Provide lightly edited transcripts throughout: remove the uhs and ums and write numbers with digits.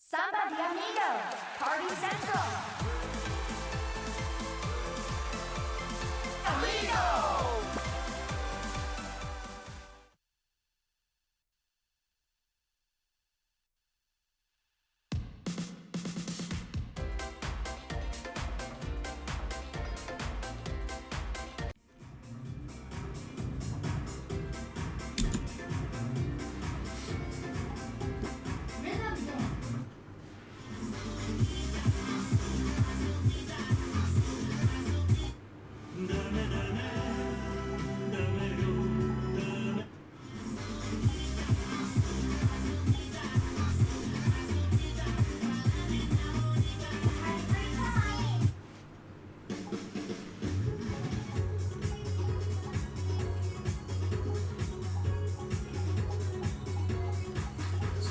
Samba the Amigo, Party Central. Amigo!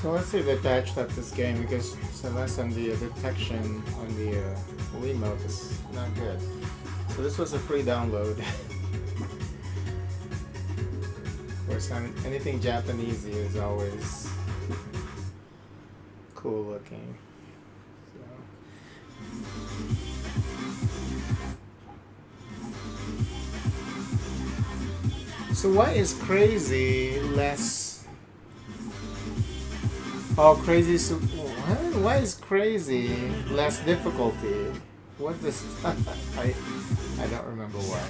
So let's see the attached at this game because sometimes on the detection on the remote is not good. So this was a free download. Of course, anything Japanese is always cool looking. So why is crazy less? Oh, crazy! Why is crazy less difficulty? What does I don't remember why.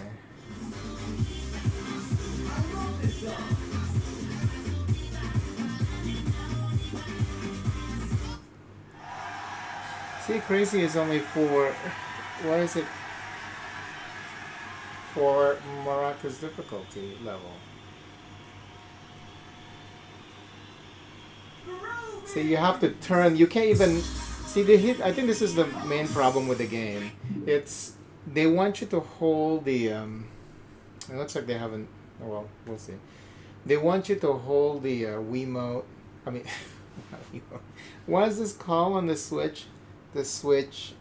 See, crazy is only for. Why is it for Morocco's difficulty level? See, you have to turn. You can't even see the hit. I think this is the main problem with the game. It's they want you to hold the. It looks like they haven't. Well, we'll see. They want you to hold the Wiimote. I mean, not Wiimote. What is this called on the Switch? The Switch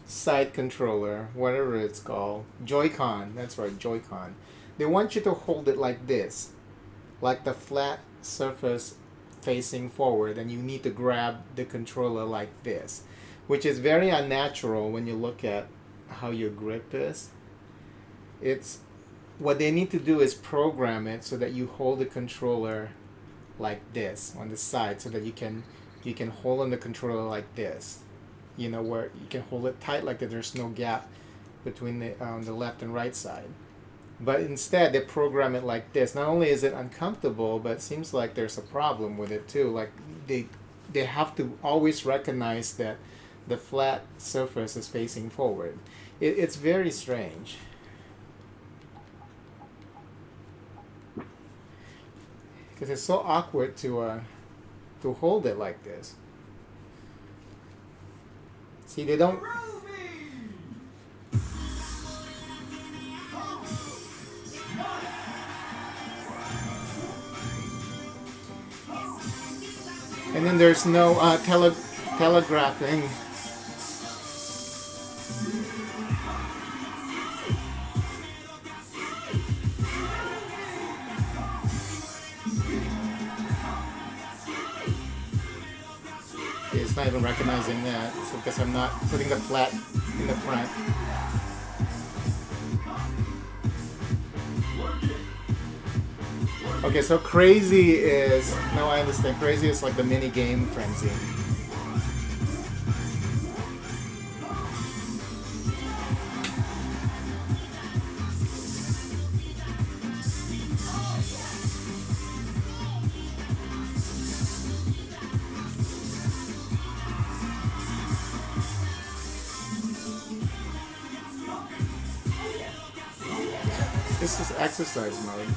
side controller, whatever it's called, Joy-Con. That's right, Joy-Con. They want you to hold it like this, like the flat surface facing forward, and you need to grab the controller like this, which is very unnatural when you look at how your grip is. It's what they need to do is program it so that you hold the controller like this on the side, so that you can hold on the controller like this, you know, where you can hold it tight like that. There's no gap between the left and right side. But instead, they program it like this. Not only is it uncomfortable, but it seems like there's a problem with it too. Like they have to always recognize that the flat surface is facing forward. It's very strange. Because it's so awkward to hold it like this. See, they don't. And then there's no telegraphing. It's not even recognizing that, so because I'm not putting the flat in the front. Okay, so crazy is, no, I understand. Crazy is like the mini game frenzy. This is exercise mode.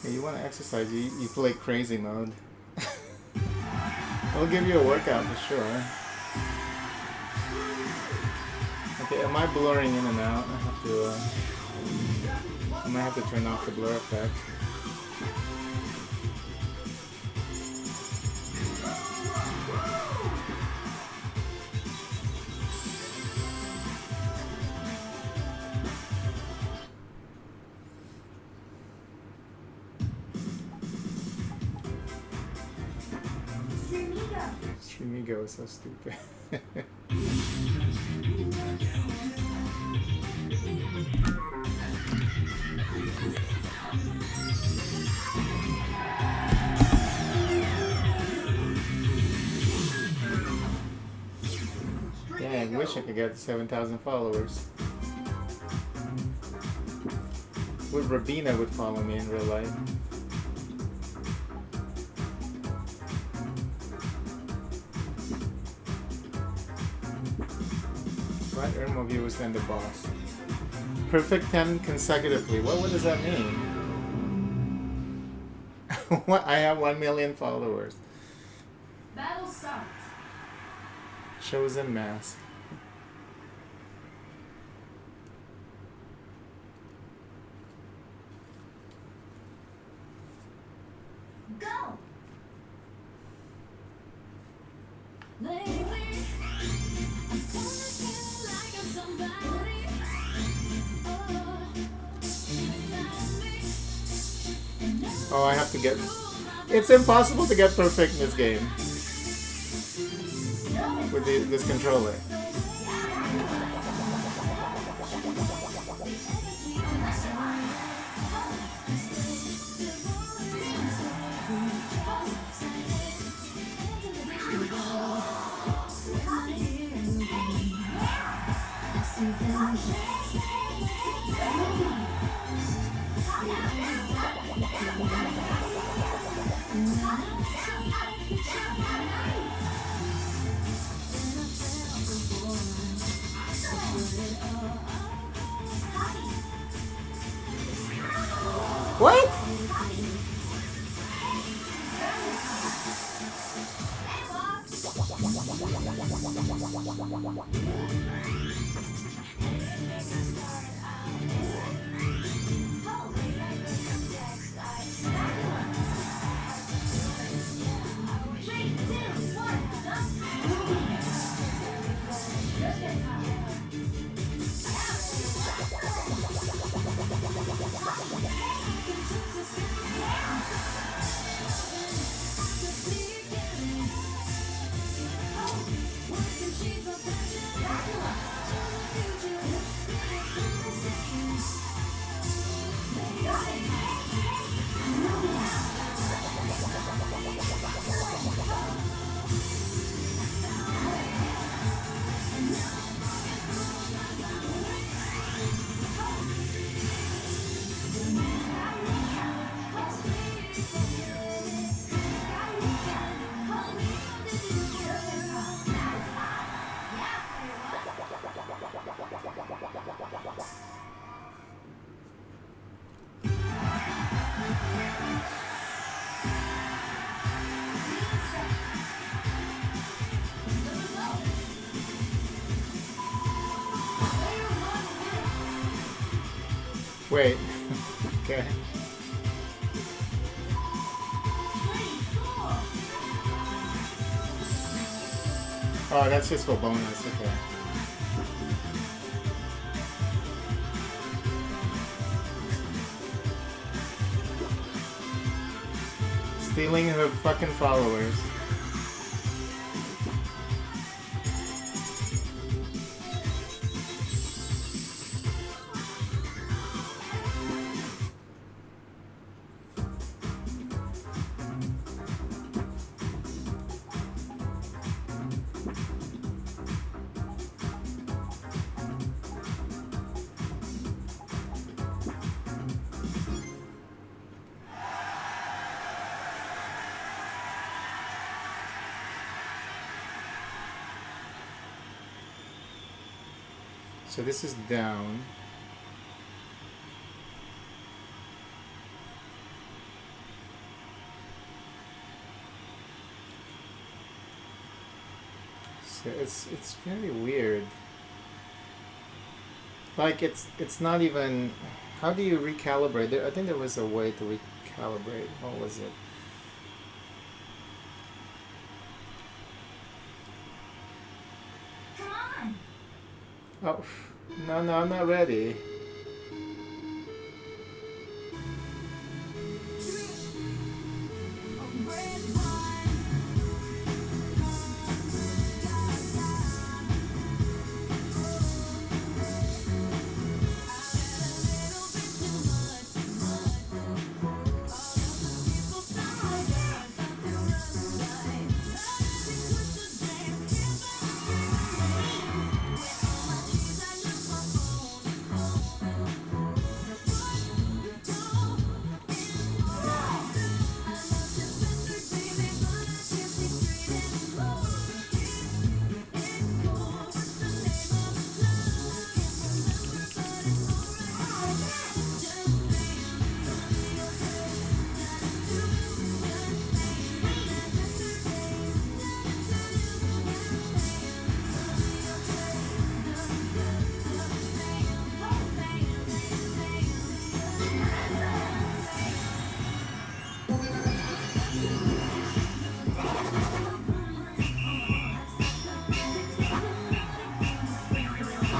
Hey, you want to exercise, you play crazy mode. It'll give you a workout for sure. Okay, am I blurring in and out? I might have to turn off the blur effect. Amigo is so stupid. Yeah, I wish I could get 7,000 followers. Would Rabina would follow me in real life. What? Earn more viewers than the boss. Perfect 10 consecutively. What does that mean? What? I have 1 million followers. Battle start. Chosen mask. Go. Oh, I have to get... It's impossible to get perfect in this game. With this controller. What? Wait. Okay. Oh, that's just for bonus. Okay. Stealing her fucking followers. So this is down. So it's very weird. Like it's not even. How do you recalibrate? I think there was a way to recalibrate. What was it? Come on. Oh, no, I'm not ready.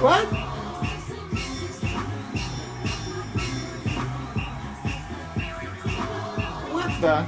What? What the?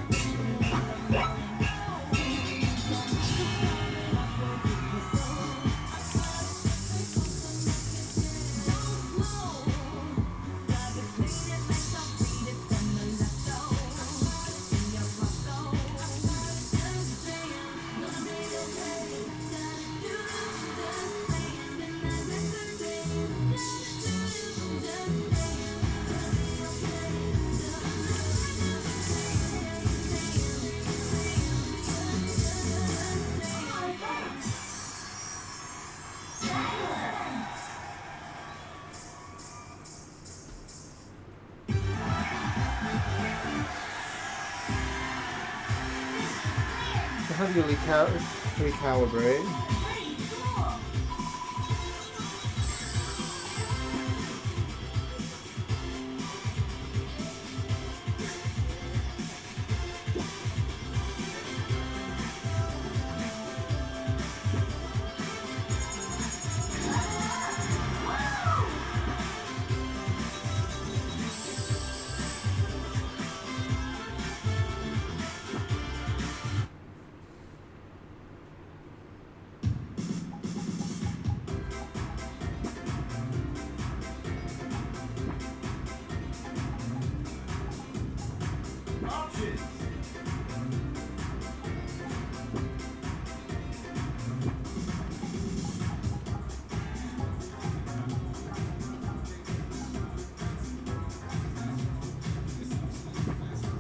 How do you recalibrate?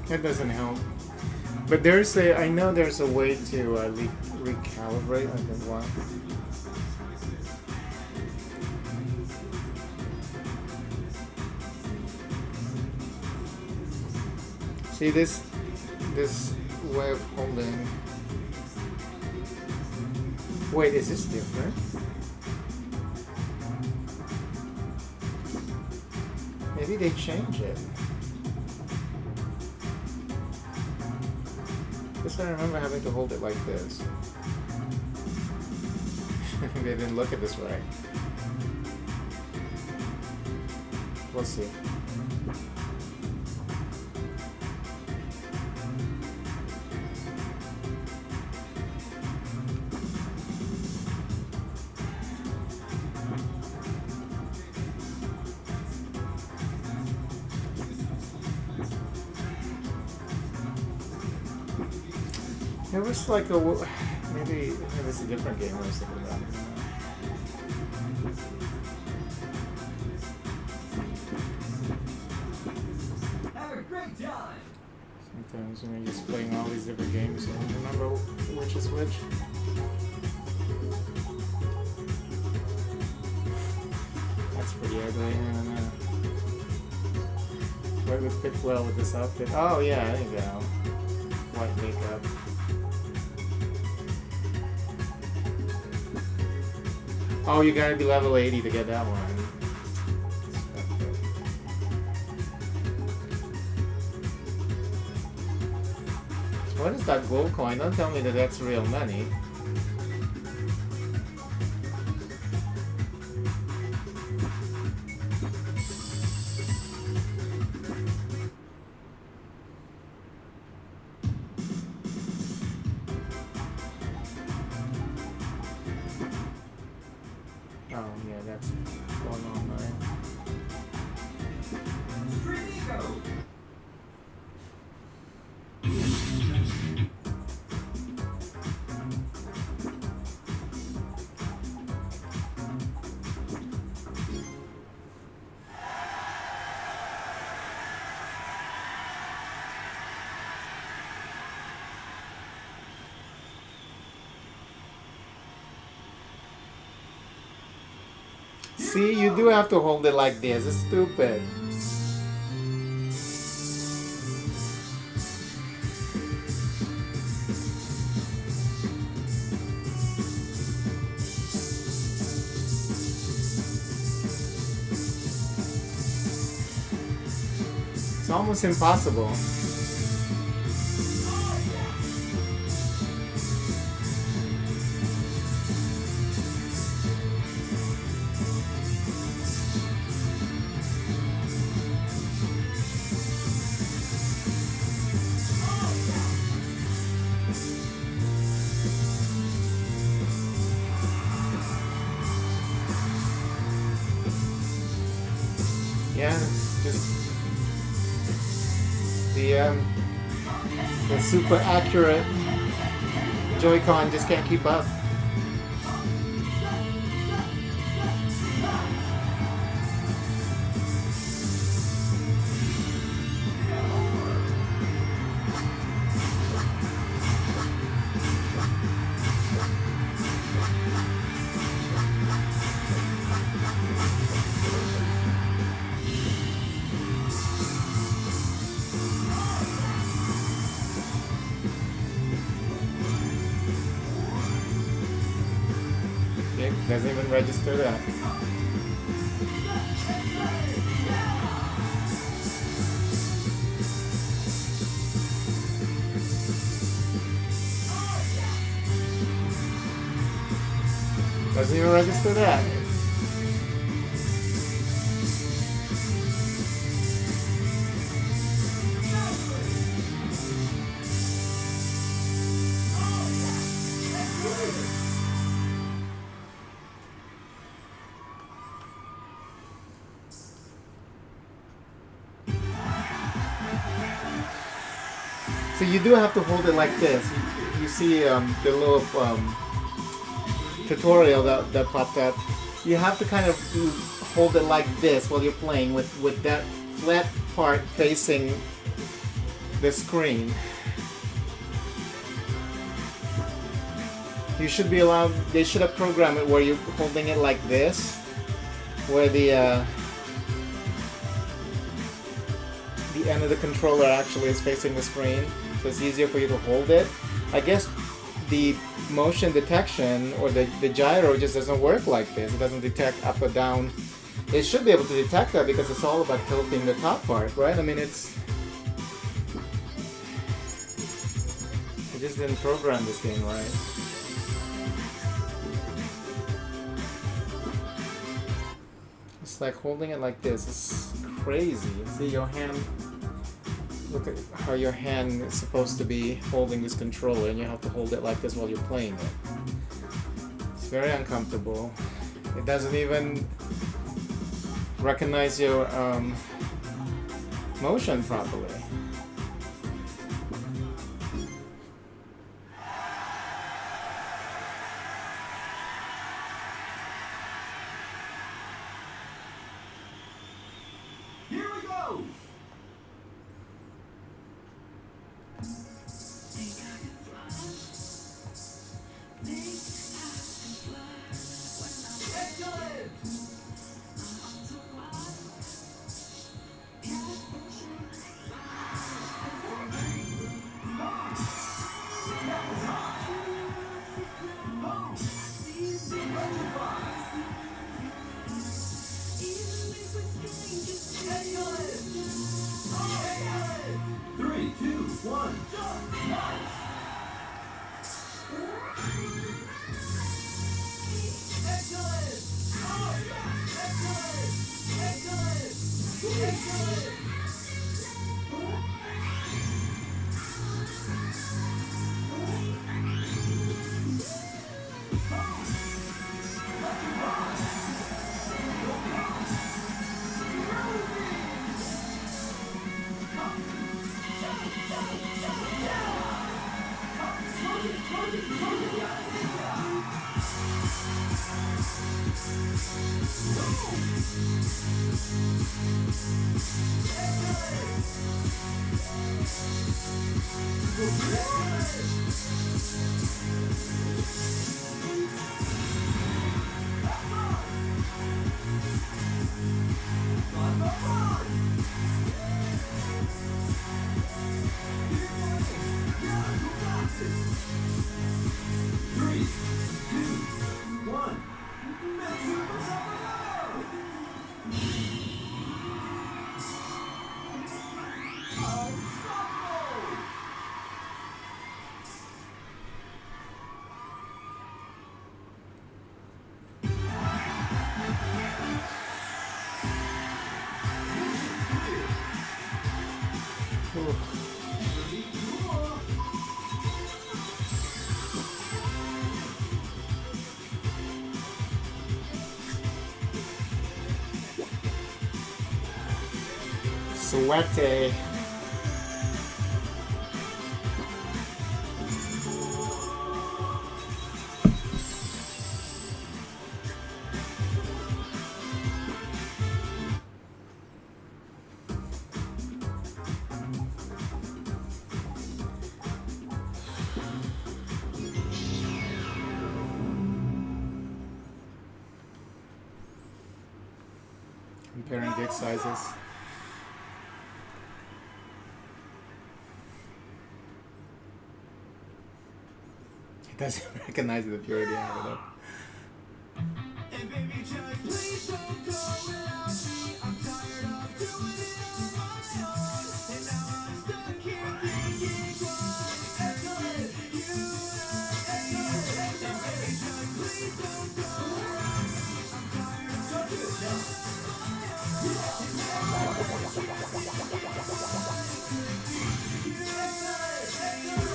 That doesn't help. But I know there's a way to recalibrate. I think what. See this way of holding. Wait, is this different? Maybe they change it. Because I remember having to hold it like this. They didn't look at this right. We'll see. It was like maybe it was a different game I was thinking about. Have a great time. Sometimes when you're just playing all these different games, you don't remember which is which. idea. Do I what would fit well with this outfit? Oh yeah, there you go. White makeup. Oh, you gotta be level 80 to get that one. What is that gold coin? Don't tell me that that's real money. Oh yeah, that's going online. Amigo. See, you do have to hold it like this. It's stupid. It's almost impossible. Yeah, just the super accurate Joy-Con just can't keep up. It doesn't even register that. Doesn't even register that. So you do have to hold it like this. You see the little tutorial that popped up. You have to kind of hold it like this while you're playing with that flat part facing the screen. You should be allowed, they should have programmed it where you're holding it like this, where the end of the controller actually is facing the screen, so it's easier for you to hold it. I guess the motion detection or the gyro just doesn't work like this. It doesn't detect up or down. It should be able to detect that because it's all about tilting the top part, right? I mean, it just didn't program this thing right. It's like holding it like this. It's crazy. See your hand. Look at how your hand is supposed to be holding this controller, and you have to hold it like this while you're playing it. It's very uncomfortable. It doesn't even recognize your motion properly. Here we go. Excellent. Three, two, one. Let's Super Samba Unstoppable! Ooh. Sweaty. Comparing dick sizes. It doesn't recognize it if you already have it up. And baby, just please don't go without me. I'm tired of doing it on my own. And now I'm stuck here thinking why excellent. You and I, excellent. And baby, just please don't go without me. I'm tired of doing it on my own. And now I'm stuck here thinking why excellent. You and I, excellent.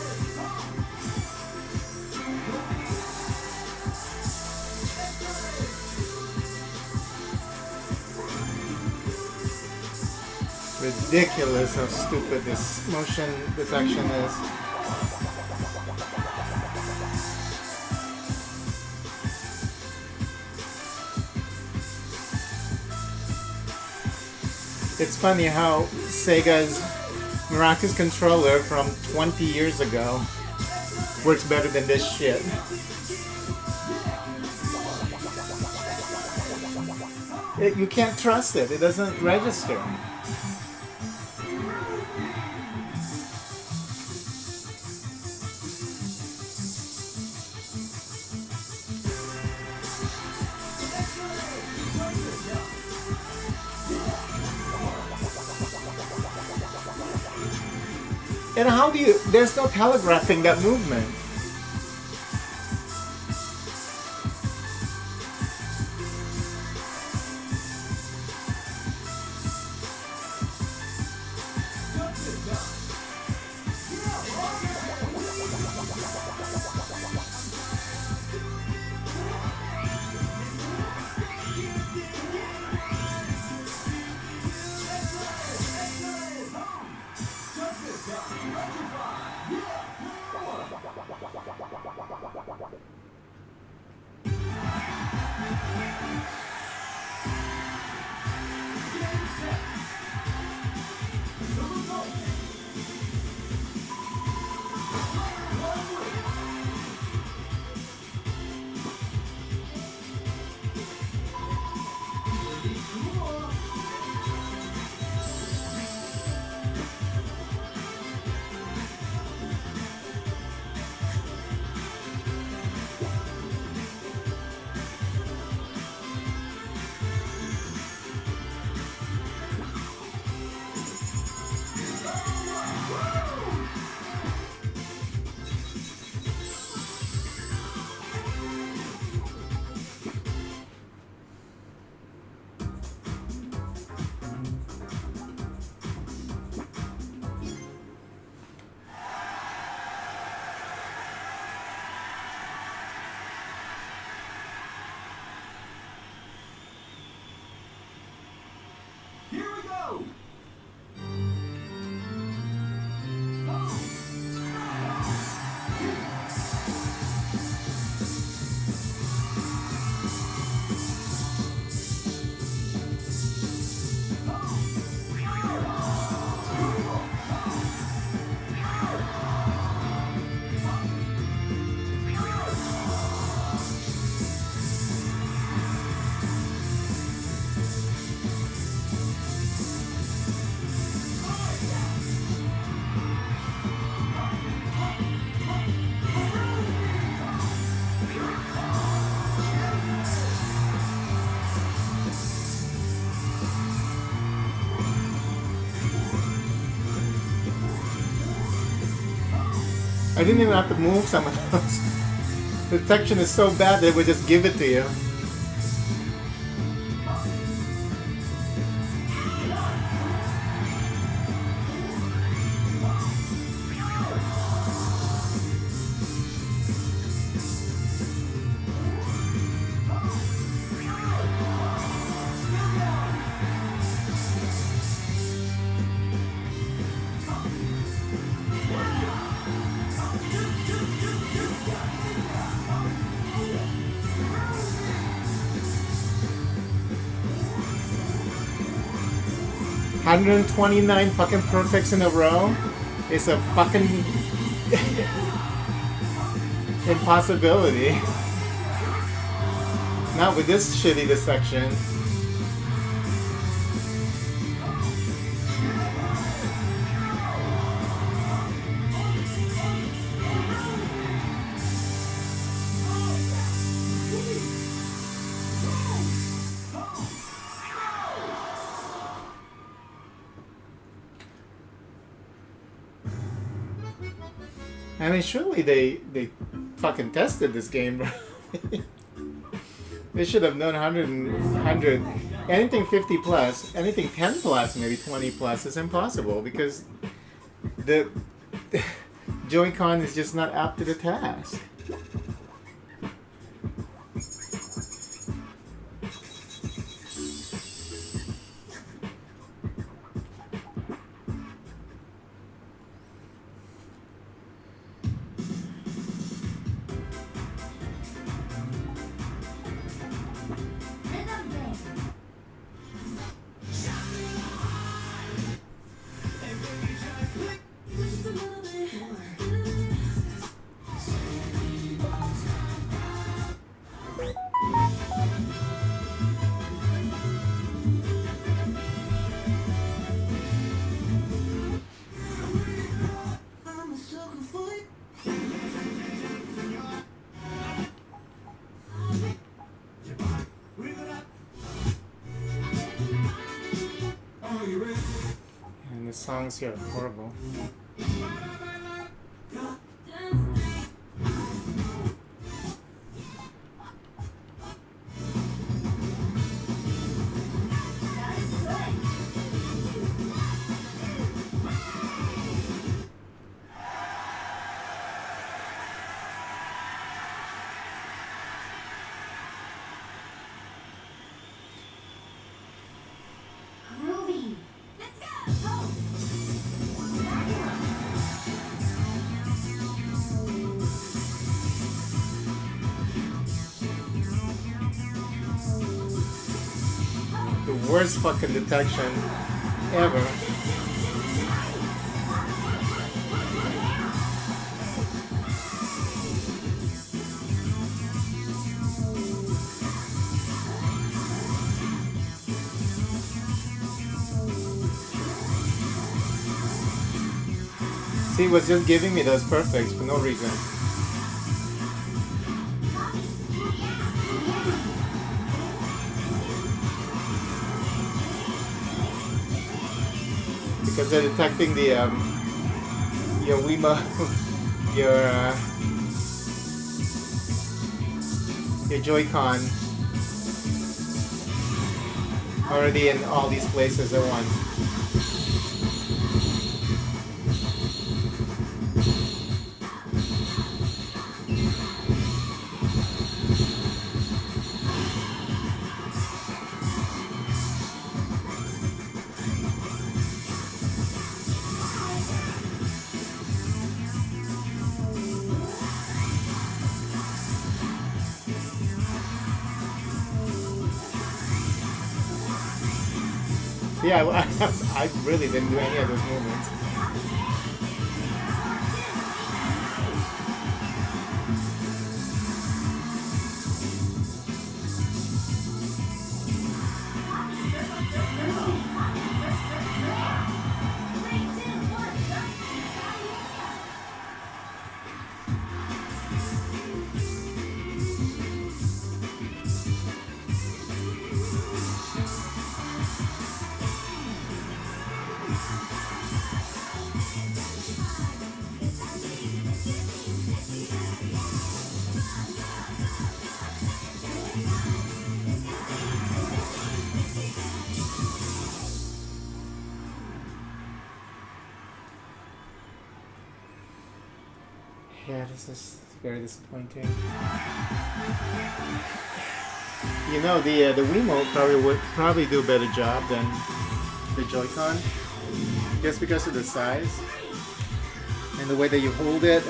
Ridiculous how stupid this motion detection is. It's funny how Sega's Miraculous controller from 20 years ago works better than this shit. You can't trust it. It doesn't register. And how do you... There's no telegraphing that movement. I didn't even have to move some of those. The detection is so bad they would just give it to you. $129 fucking perfects in a row is a fucking impossibility. Not with this shitty dissection. I mean, surely they fucking tested this game, bro. They should have known 100, anything 50 plus, anything 10 plus, maybe 20 plus is impossible because the Joy-Con is just not up to the task. Rhythm game. I'm a sucker for it. Are you ready? And the songs here are horrible. Groovy. Let's go. Go. The worst fucking detection ever. See, it was just giving me those perfects for no reason. Because they're detecting the your Wiimote, your Joy-Con already in all these places at once. Yeah, I really didn't do any of those movements. Yeah, this is very disappointing. You know, the Wiimote would probably do a better job than the Joy-Con, just because of the size and the way that you hold it.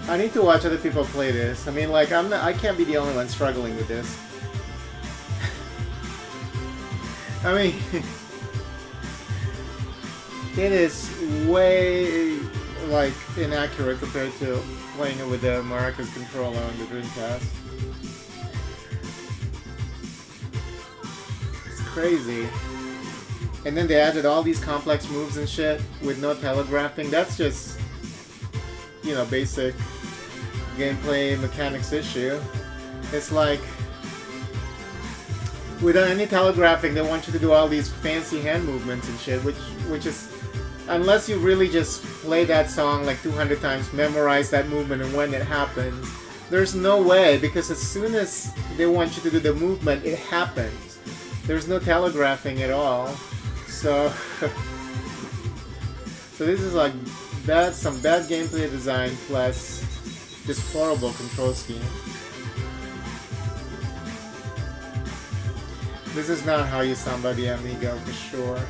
I need to watch other people play this. I mean, like, I can't be the only one struggling with this. I mean, it is way, like, inaccurate compared to playing it with the Maracas controller on the Dreamcast. It's crazy. And then they added all these complex moves and shit with no telegraphing. That's just, you know, basic gameplay mechanics issue. It's like, without any telegraphing, they want you to do all these fancy hand movements and shit, which is, unless you really just play that song like 200 times, memorize that movement and when it happens, there's no way, because as soon as they want you to do the movement, it happens. There's no telegraphing at all. So, so this is like some bad gameplay design plus this horrible control scheme. This is not how you Samba the Amigo for sure.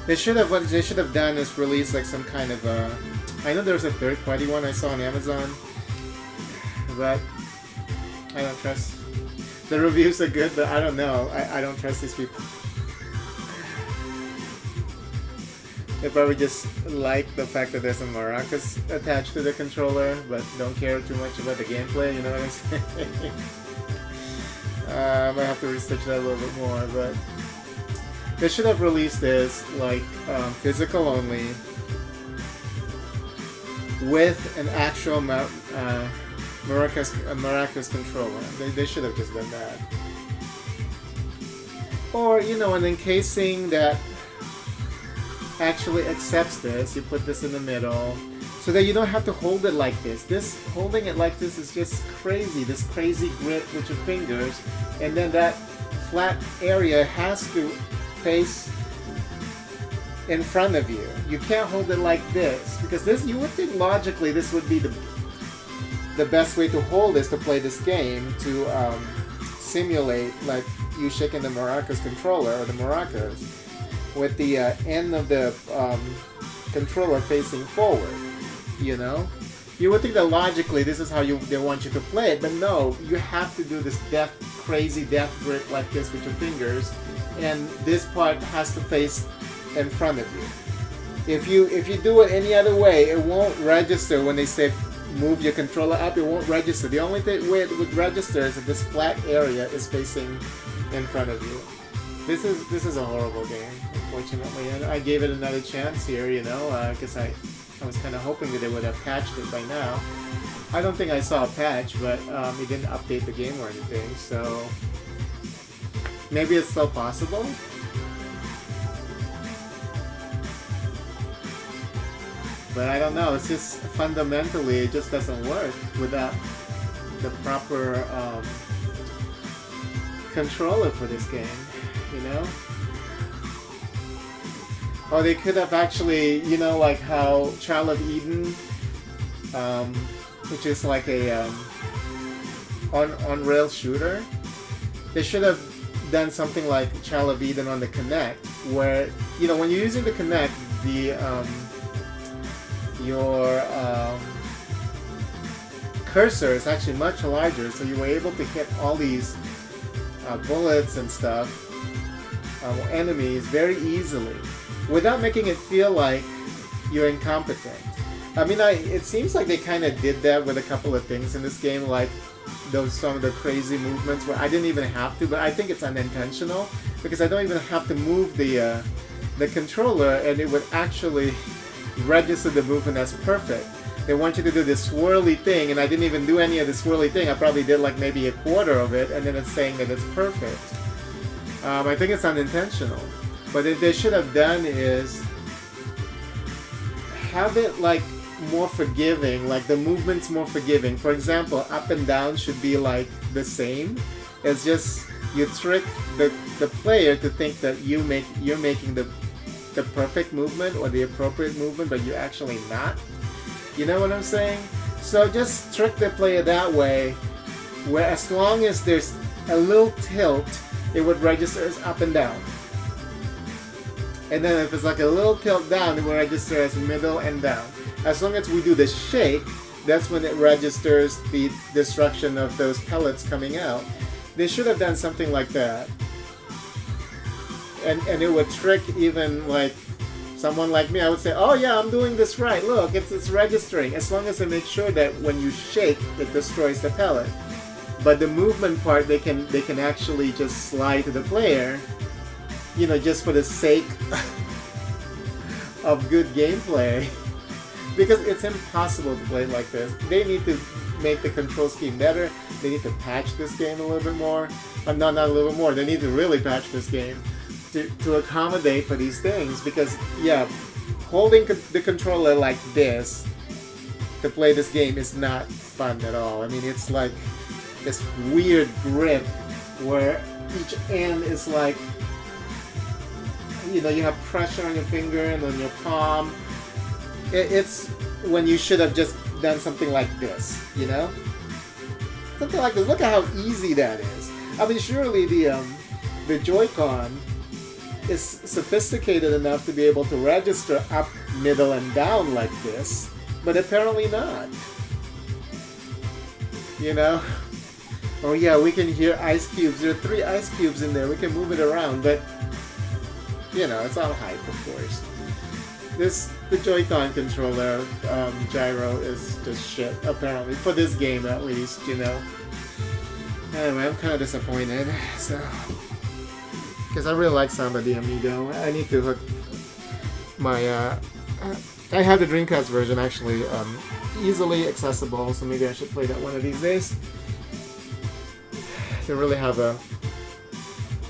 What they should have done is release like some kind of a. I know there's a third-party one I saw on Amazon, but I don't trust. The reviews are good, but I don't know. I don't trust these people. They probably just like the fact that there's some maracas attached to the controller, but don't care too much about the gameplay, you know what I'm saying? I might have to research that a little bit more, but they should have released this like physical only with an actual maracas controller. They should have just done that. Or, you know, an encasing that actually accepts this. You put this in the middle so that you don't have to hold it like this. Holding it like this is just crazy. This crazy grip with your fingers, and then that flat area has to face in front of you. You can't hold it like this, because this, you would think logically this would be the best way to hold this to play this game, to simulate like you shaking the maracas controller or the maracas with the end of the controller facing forward, you know? You would think that logically this is how they want you to play it, but no, you have to do this crazy death grip like this with your fingers, and this part has to face in front of you. If you do it any other way, it won't register when they say move your controller up. It won't register. The only way it would register is if this flat area is facing in front of you. This is a horrible game, unfortunately, and I gave it another chance here, you know, because I was kind of hoping that they would have patched it by now. I don't think I saw a patch, but it didn't update the game or anything, so maybe it's still possible. But I don't know, it's just fundamentally, it just doesn't work without the proper controller for this game, you know? Or they could have actually, you know, like how Child of Eden, which is like a on-rail shooter, they should have done something like Child of Eden on the Kinect, where, you know, when you're using the Kinect, your cursor is actually much larger, so you were able to hit all these bullets and stuff, enemies, very easily, without making it feel like you're incompetent. I mean, it seems like they kind of did that with a couple of things in this game, like some of the crazy movements where I didn't even have to, but I think it's unintentional, because I don't even have to move the controller, and it would actually register the movement as perfect. They want you to do this swirly thing, and I didn't even do any of the swirly thing. I probably did like maybe a quarter of it, and then it's saying that it's perfect. I think it's unintentional. But what they should have done is have it like more forgiving, like the movement's more forgiving. For example, up and down should be like the same. It's just you trick the player to think that you're making the perfect movement or the appropriate movement, but you're actually not. You know what I'm saying? So just trick the player that way, where as long as there's a little tilt, it would register as up and down. And then if it's like a little tilt down, it will register as middle and down. As long as we do the shake, that's when it registers the destruction of those pellets coming out. They should have done something like that. And it would trick even like someone like me. I would say, oh yeah, I'm doing this right. Look, it's registering. As long as I make sure that when you shake, it destroys the pellet. But the movement part, they can actually just slide to the player, you know, just for the sake of good gameplay. Because it's impossible to play like this. They need to make the control scheme better. They need to patch this game a little bit more. Not a little bit more. They need to really patch this game to accommodate for these things. Because, yeah, holding the controller like this to play this game is not fun at all. I mean, it's like this weird grip where each end is like, you know, you have pressure on your finger and on your palm. It's when you should have just done something like this, you know? Something like this. Look at how easy that is. I mean, surely the Joy-Con is sophisticated enough to be able to register up, middle, and down like this, but apparently not. You know? Oh yeah, we can hear ice cubes. There are 3 ice cubes in there. We can move it around, but you know, it's all hype, of course. The Joy-Con controller gyro is just shit, apparently, for this game at least, you know. Anyway, I'm kind of disappointed, so... Because I really like Samba the Amigo. I need to hook my... I have the Dreamcast version, actually, easily accessible, so maybe I should play that one of these days. To really have a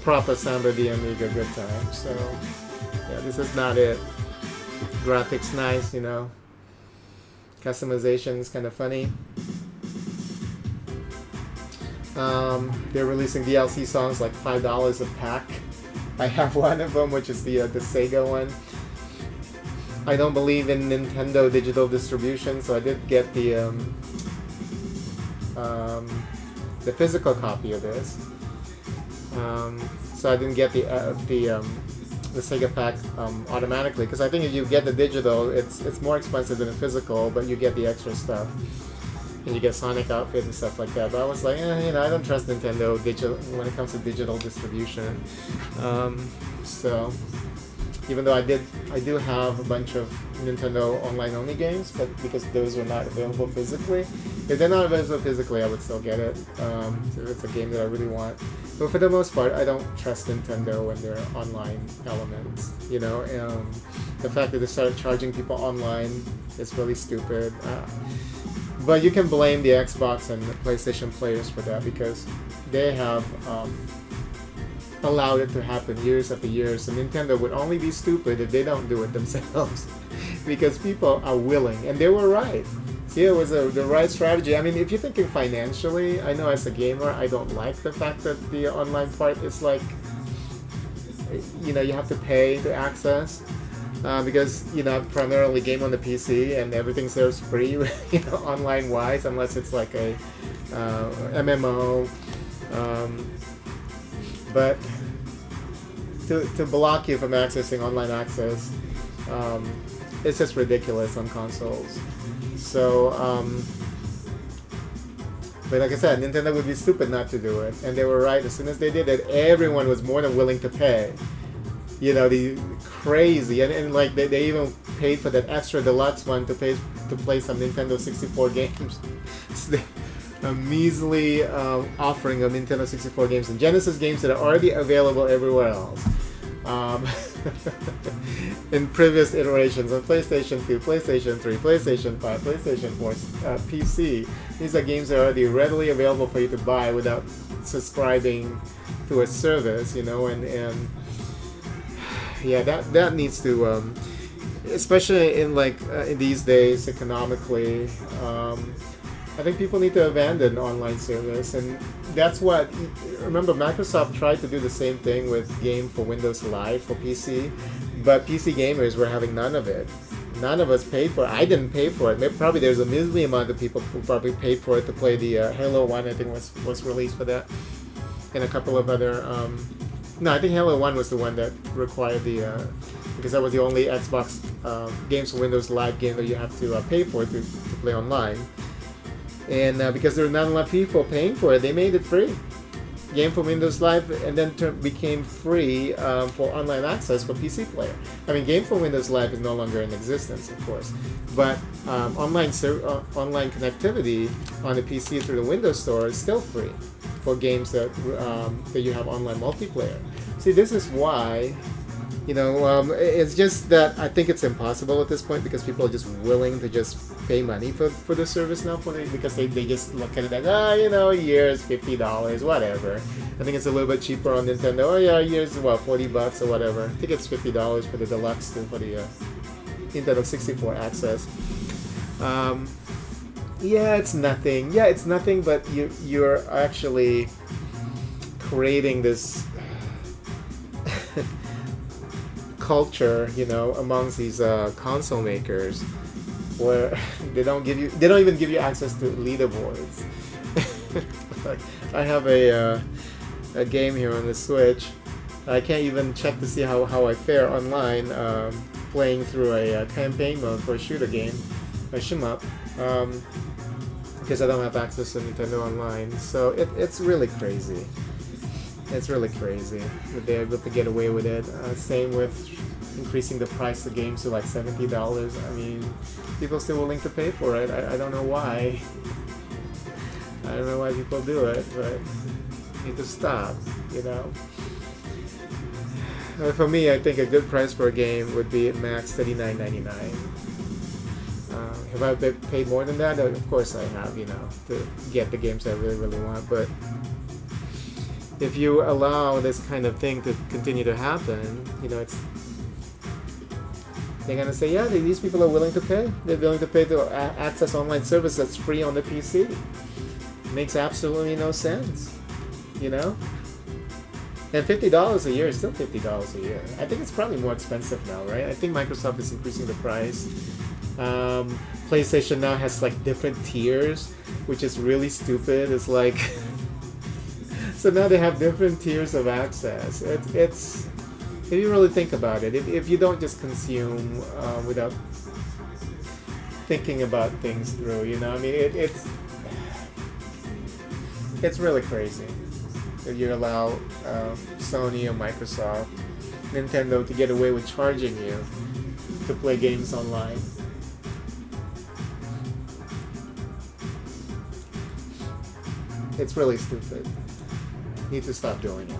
proper Samba the Amigo good time, so... Yeah, this is not it. Graphics nice, you know. Customization is kind of funny. They're releasing DLC songs like $5 a pack. I have one of them, which is the Sega one. I don't believe in Nintendo digital distribution, so I did get the physical copy of this. So I didn't get the Sega pack automatically, because I think if you get the digital, it's more expensive than the physical, but you get the extra stuff, and you get Sonic outfits and stuff like that. But I was like, you know, I don't trust Nintendo digital when it comes to digital distribution. So even though I do have a bunch of Nintendo online only games, but because those are not available physically. If they're not available physically, I would still get it. If it's a game that I really want. But for the most part, I don't trust Nintendo and their online elements. You know, the fact that they started charging people online is really stupid. But you can blame the Xbox and the PlayStation players for that, because they have allowed it to happen years after years. And Nintendo would only be stupid if they don't do it themselves, because people are willing, and they were right. See, it was the right strategy. I mean, if you're thinking financially, I know as a gamer, I don't like the fact that the online part is like, you know, you have to pay to access. Because, you know, I primarily game on the PC and everything's there is free, you know, online wise, unless it's like a MMO. But to block you from accessing online access, it's just ridiculous on consoles. So, but like I said, Nintendo would be stupid not to do it, and they were right. As soon as they did it, everyone was more than willing to pay. You know, the crazy, and like they even paid for that extra deluxe one to play some Nintendo 64 games. So a measly offering of Nintendo 64 games and Genesis games that are already available everywhere else. In previous iterations on PlayStation 2, PlayStation 3, PlayStation 5, PlayStation 4, PC. These are games that are already readily available for you to buy without subscribing to a service, you know, and yeah, that needs to especially in like in these days economically, I think people need to abandon online service, and that's what. Remember, Microsoft tried to do the same thing with Game for Windows Live for PC, but PC gamers were having none of it. None of us paid for it. I didn't pay for it. Maybe, probably there's a measly amount of people who probably paid for it to play the Halo 1. I think was released for that, and a couple of other. No, I think Halo 1 was the one that required the. Because that was the only Xbox Games for Windows Live game that you have to pay for to play online. And because there were not enough people paying for it, they made it free. Game for Windows Live, and then became free for online access for PC player. I mean, Game for Windows Live is no longer in existence, of course, but online connectivity on the PC through the Windows Store is still free for games that you have online multiplayer. See, this is why. It's just that I think it's impossible at this point because people are just willing to just pay money for the service now because they just look at it as, a year is $50, whatever. I think it's a little bit cheaper on Nintendo. Oh yeah, a year is $40 or whatever. I think it's $50 for the deluxe too, for the Nintendo 64 access. It's nothing. Yeah, it's nothing, but you're actually creating this culture, amongst these console makers, where they don't even give you access to leaderboards. Like, I have a game here on the Switch. I can't even check to see how I fare online playing through a campaign mode for a shooter game, a shmup, because I don't have access to Nintendo Online. So it's really crazy. It's really crazy that they're able to get away with it. Same with increasing the price of games to like $70. I mean, people are still willing to pay for it. I don't know why. I don't know why people do it, but they need to stop, For me, I think a good price for a game would be at max $39.99. Have I paid more than that? Of course I have, to get the games I really, really want, but if you allow this kind of thing to continue to happen, they're gonna say, yeah, these people are willing to pay. They're willing to pay to access online service that's free on the PC. It makes absolutely no sense, And $50 a year is still $50 a year. I think it's probably more expensive now, right? I think Microsoft is increasing the price. PlayStation now has like different tiers, which is really stupid. It's like. So now they have different tiers of access. It's if you really think about it, if you don't just consume without thinking about things through, I mean, it's really crazy that you allow Sony or Microsoft, Nintendo to get away with charging you to play games online. It's really stupid. Need to stop doing it.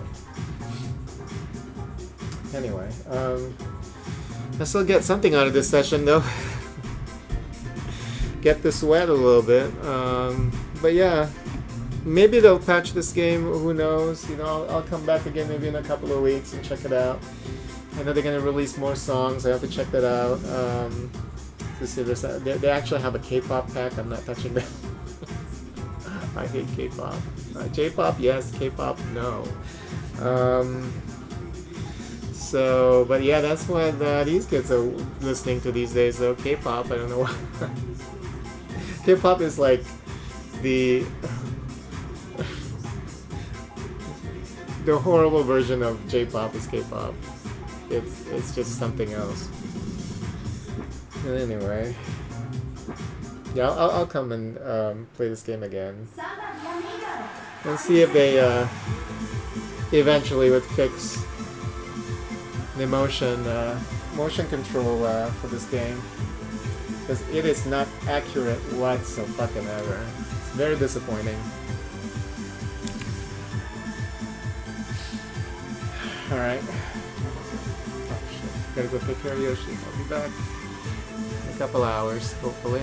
Anyway, I still get something out of this session though. Get to sweat a little bit. But yeah, maybe they'll patch this game. Who knows? I'll come back again maybe in a couple of weeks and check it out. I know they're gonna release more songs. I have to check that out. To see this, they actually have a K-pop pack. I'm not touching that. I hate K-pop. J-pop, yes. K-pop, no. But yeah, that's what these kids are listening to these days, though. K-pop, I don't know why. K-pop is like the horrible version of J-pop is K-pop. It's just something else. And anyway. Yeah, I'll come and play this game again. Samba, Amigo. And see if they eventually would fix the motion control for this game. Because it is not accurate whatsoever. It's very disappointing. Alright. Oh shit. Gotta go take care of Yoshi. I'll be back in a couple hours, hopefully.